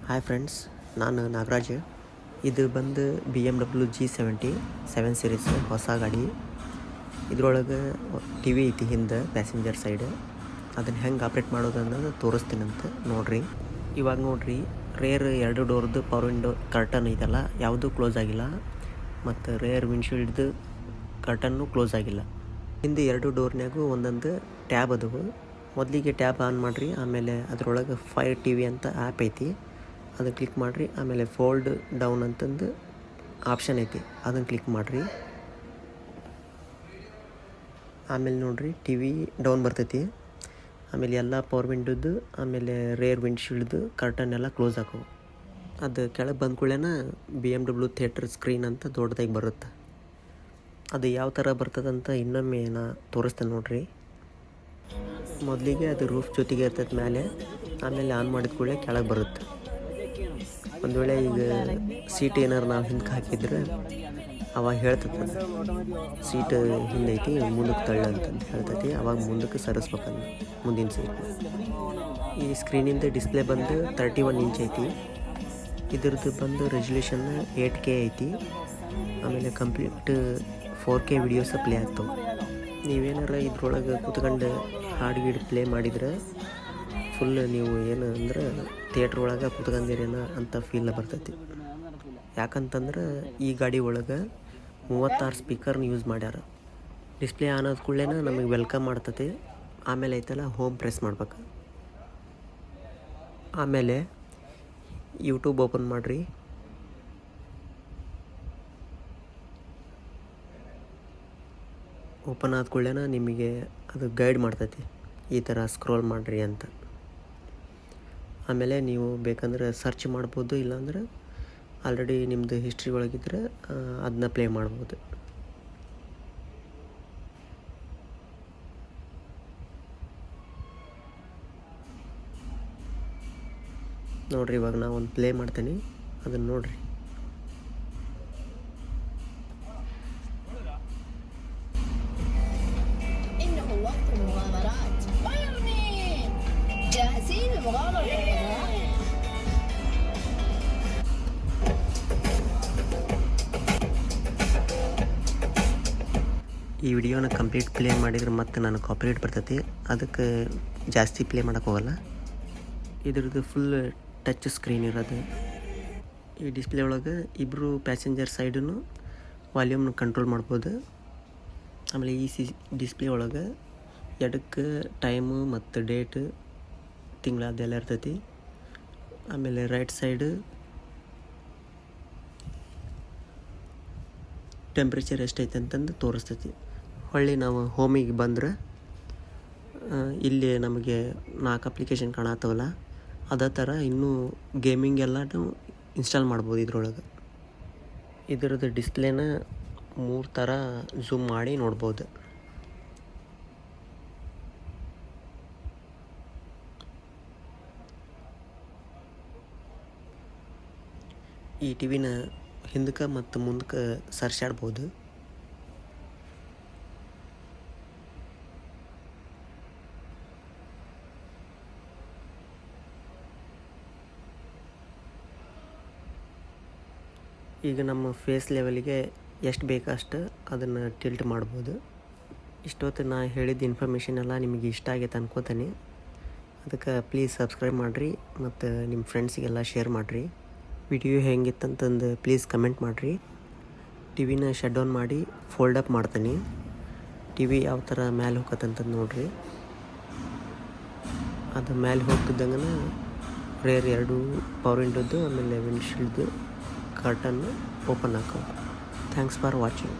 Hi friends, ನಾನು ನಾಗರಾಜ್. ಇದು ಬಂದು BMW G70 7 ಸೀರೀಸ್ ಹೊಸ ಗಾಡಿ. ಇದ್ರೊಳಗೆ ಟಿ ವಿ ಐತಿ ಹಿಂದೆ ಪ್ಯಾಸೆಂಜರ್ ಸೈಡ್. ಅದನ್ನು ಹೆಂಗೆ ಆಪ್ರೇಟ್ ಮಾಡೋದು ಅನ್ನೋದು ತೋರಿಸ್ತೀನಂತ ನೋಡಿರಿ. ಇವಾಗ ನೋಡಿರಿ, ರೇರ್ 2 ಡೋರ್ದು ಪವರ್ ವಿಂಡೋ ಕರ್ಟನ್ ಐತಲ್ಲ, ಯಾವುದೂ ಕ್ಲೋಸ್ ಆಗಿಲ್ಲ. ಮತ್ತು ರೇರ್ ವಿಂಡ್ಶೀಲ್ಡ್ದು ಕರ್ಟನ್ನು ಕ್ಲೋಸ್ ಆಗಿಲ್ಲ. ಹಿಂದೆ 2 ಡೋರ್ನಾಗೂ ಒಂದೊಂದು ಟ್ಯಾಬ್ ಅದವು. ಮೊದಲಿಗೆ ಟ್ಯಾಬ್ ಆನ್ ಮಾಡಿರಿ, ಆಮೇಲೆ ಅದರೊಳಗೆ ಫೈರ್ ಟಿ ವಿ ಅಂತ ಆ್ಯಪ್ ಐತಿ, ಅದನ್ನು ಕ್ಲಿಕ್ ಮಾಡಿರಿ. ಆಮೇಲೆ ಫೋಲ್ಡ್ ಡೌನ್ ಅಂತಂದು ಆಪ್ಷನ್ ಐತಿ, ಅದನ್ನು ಕ್ಲಿಕ್ ಮಾಡಿರಿ. ಆಮೇಲೆ ನೋಡಿರಿ, ಟಿ ವಿ ಡೌನ್ ಬರ್ತೈತಿ. ಆಮೇಲೆ ಎಲ್ಲ ಪವರ್ ವಿಂಡೋದು ಆಮೇಲೆ ರೇರ್ ವಿಂಡ್ಶೀಲ್ಡ್ದು ಕರ್ಟನ್ ಎಲ್ಲ ಕ್ಲೋಸ್ ಆಕವು. ಅದು ಕೆಳಗೆ ಬಂದ ಕೂಡಲೇ BMW ಥಿಯೇಟರ್ ಸ್ಕ್ರೀನ್ ಅಂತ ದೊಡ್ಡದಾಗಿ ಬರುತ್ತೆ. ಅದು ಯಾವ ಥರ ಬರ್ತದಂತ ಇನ್ನೊಮ್ಮೆ ನಾ ತೋರಿಸ್ತೇನೆ ನೋಡಿರಿ. ಮೊದಲಿಗೆ ಅದು ರೂಫ್ ಜೊತೆಗೆ ಇರ್ತೈತೆ ಮೇಲೆ, ಆಮೇಲೆ ಆನ್ ಮಾಡಿದ ಕೂಡಲೇ ಕೆಳಗೆ ಬರುತ್ತೆ. ಒಂದು ವೇಳೆ ಈಗ ಸೀಟ್ ಏನಾರು ನಾವು ಹಿಂದಕ್ಕೆ ಹಾಕಿದ್ರೆ ಅವಾಗ ಹೇಳ್ತೈತೆ, ಸೀಟ್ ಹಿಂದೈತಿ ಮುಂದಕ್ಕೆ ತಳ್ಳ ಅಂತಂದು ಹೇಳ್ತೈತಿ. ಅವಾಗ ಮುಂದಕ್ಕೆ ಸರಿಸ್ಬೇಕಂದು ಮುಂದಿನ ಸೀಟ್. ಈ ಸ್ಕ್ರೀನಿಂದ ಡಿಸ್ಪ್ಲೇ ಬಂದು 31 ಇಂಚ್ ಐತಿ. ಇದ್ರದ್ದು ಬಂದು ರೆಸಲ್ಯೂಷನ್ 8K ಐತಿ. ಆಮೇಲೆ ಕಂಪ್ಲೀಟ್ 4K ವಿಡಿಯೋಸ ಪ್ಲೇ ಆಗ್ತವೆ. ನೀವೇನಾರ ಇದ್ರೊಳಗೆ ಕೂತ್ಕೊಂಡು ಹಾಡು ಪ್ಲೇ ಮಾಡಿದ್ರೆ ಫುಲ್ ನೀವು ಏನು ಅಂದ್ರೆ ಥಿಯೇಟ್ರ್ ಒಳಗೆ ಕೂತ್ಕೊಂಡಿರೇನ ಅಂತ ಫೀಲ್ ಬರ್ತೈತಿ. ಯಾಕಂತಂದ್ರೆ ಈ ಗಾಡಿ ಒಳಗೆ 36 ಸ್ಪೀಕರ್ನ ಯೂಸ್ ಮಾಡ್ಯಾರ. ಡಿಸ್ಪ್ಲೇ ಆನ್ ಆದ ಕೂಡಲೇ ನಮಗೆ ವೆಲ್ಕಮ್ ಮಾಡ್ತೈತಿ. ಆಮೇಲೆ ಐತಲ್ಲ ಹೋಮ್ ಪ್ರೆಸ್ ಮಾಡ್ಬೇಕು. ಆಮೇಲೆ ಯೂಟ್ಯೂಬ್ ಓಪನ್ ಮಾಡಿರಿ. ಓಪನ್ ಆದ ಕೂಡಲೇ ನಿಮಗೆ ಅದು ಗೈಡ್ ಮಾಡ್ತೈತಿ, ಈ ಥರ ಸ್ಕ್ರೋಲ್ ಮಾಡಿರಿ ಅಂತ. ಆಮೇಲೆ ನೀವು ಬೇಕಂದ್ರೆ ಸರ್ಚ್ ಮಾಡ್ಬೋದು, ಇಲ್ಲಾಂದ್ರೆ ಆಲ್ರೆಡಿ ನಿಮ್ಮದು ಹಿಸ್ಟ್ರಿ ಒಳಗಿದ್ರೆ ಅದನ್ನ ಪ್ಲೇ ಮಾಡ್ಬೋದು. ನೋಡಿರಿ, ಇವಾಗ ನಾನು ಒಂದು ಪ್ಲೇ ಮಾಡ್ತೀನಿ, ಅದನ್ನು ನೋಡಿರಿ. ಈ ವಿಡಿಯೋನ ಕಂಪ್ಲೀಟ್ ಪ್ಲೇ ಮಾಡಿದ್ರೆ ಮತ್ತೆ ನನಗೆ ಕಾಪಿರೈಟ್ ಬರ್ತೈತಿ, ಅದಕ್ಕೆ ಜಾಸ್ತಿ ಪ್ಲೇ ಮಾಡೋಕ್ಕೆ ಹೋಗಲ್ಲ. ಇದ್ರದ್ದು ಫುಲ್ ಟಚ್ ಸ್ಕ್ರೀನ್ ಇರೋದು. ಈ ಡಿಸ್ಪ್ಲೇ ಒಳಗೆ ಇಬ್ಬರು ಪ್ಯಾಸೆಂಜರ್ ಸೈಡನ್ನು ವಾಲ್ಯೂಮ್ನ ಕಂಟ್ರೋಲ್ ಮಾಡ್ಬೋದು. ಆಮೇಲೆ ಈ ಡಿಸ್ಪ್ಲೇ ಒಳಗೆ ಎಡಕ್ಕೆ ಟೈಮು ಮತ್ತು ಡೇಟ್, ತಿಂಗಳ ಅದೆಲ್ಲ ಇರ್ತೈತಿ. ಆಮೇಲೆ ರೈಟ್ ಸೈಡು ಟೆಂಪ್ರೇಚರ್ ಎಷ್ಟೈತೆ ಅಂತಂದು ತೋರಿಸ್ತೈತಿ. ಹೊಳ್ಳಿ ನಾವು ಹೋಮಿಗೆ ಬಂದ್ರೆ ಇಲ್ಲಿ ನಮಗೆ 4 ಅಪ್ಲಿಕೇಶನ್ ಕಾಣತ್ತವಲ್ಲ, ಅದೇ ಥರ ಇನ್ನೂ ಗೇಮಿಂಗ್ ಎಲ್ಲನೂ ಇನ್ಸ್ಟಾಲ್ ಮಾಡ್ಬೋದು ಇದ್ರೊಳಗೆ. ಇದರದ್ದು ಡಿಸ್ಪ್ಲೇನ 3 ಥರ ಝೂಮ್ ಮಾಡಿ ನೋಡ್ಬೋದು. ಈ ಟಿ ವಿನ ಹಿಂದಕ್ಕೆ ಮತ್ತು ಮುಂದಕ್ಕೆ ಸರ್ಸಾಡ್ಬೋದು. ಈಗ ನಮ್ಮ ಫೇಸ್ ಲೆವೆಲಿಗೆ ಎಷ್ಟು ಬೇಕಷ್ಟು ಅದನ್ನು ಟಿಲ್ಟ್ ಮಾಡ್ಬೋದು. ಇಷ್ಟೊತ್ತು ನಾ ಹೇಳಿದ ಇನ್ಫಾರ್ಮೇಷನ್ ಎಲ್ಲ ನಿಮಗೆ ಇಷ್ಟ ಆಗೈತೆ ಅನ್ಕೋತೀನಿ. ಅದಕ್ಕೆ ಪ್ಲೀಸ್ ಸಬ್ಸ್ಕ್ರೈಬ್ ಮಾಡಿರಿ ಮತ್ತು ನಿಮ್ಮ ಫ್ರೆಂಡ್ಸಿಗೆಲ್ಲ ಶೇರ್ ಮಾಡಿರಿ. ವಿಡಿಯೋ ಹೆಂಗಿತ್ತಂತಂದು ಪ್ಲೀಸ್ ಕಮೆಂಟ್ ಮಾಡಿರಿ. ಟಿ ವಿನ ಶಟ್ ಡೌನ್ ಮಾಡಿ ಫೋಲ್ಡ್ ಅಪ್ ಮಾಡ್ತೀನಿ. ಟಿ ವಿ ಯಾವ ಥರ ಮೇಲೆ ಹೋಗತ್ತಂತಂದು ನೋಡಿರಿ. ಅದು ಮೇಲೆ ಹೋಗ್ತಿದ್ದಂಗೆ ರೇರ್ 2 ಪವರ್ ವಿಂಡೋದು ಆಮೇಲೆ ವಿಂಡ್ಶೀಲ್ಡ್ದು ಕರ್ಟನ್ನು ಓಪನ್ ಹಾಕೋ. Thanks for watching.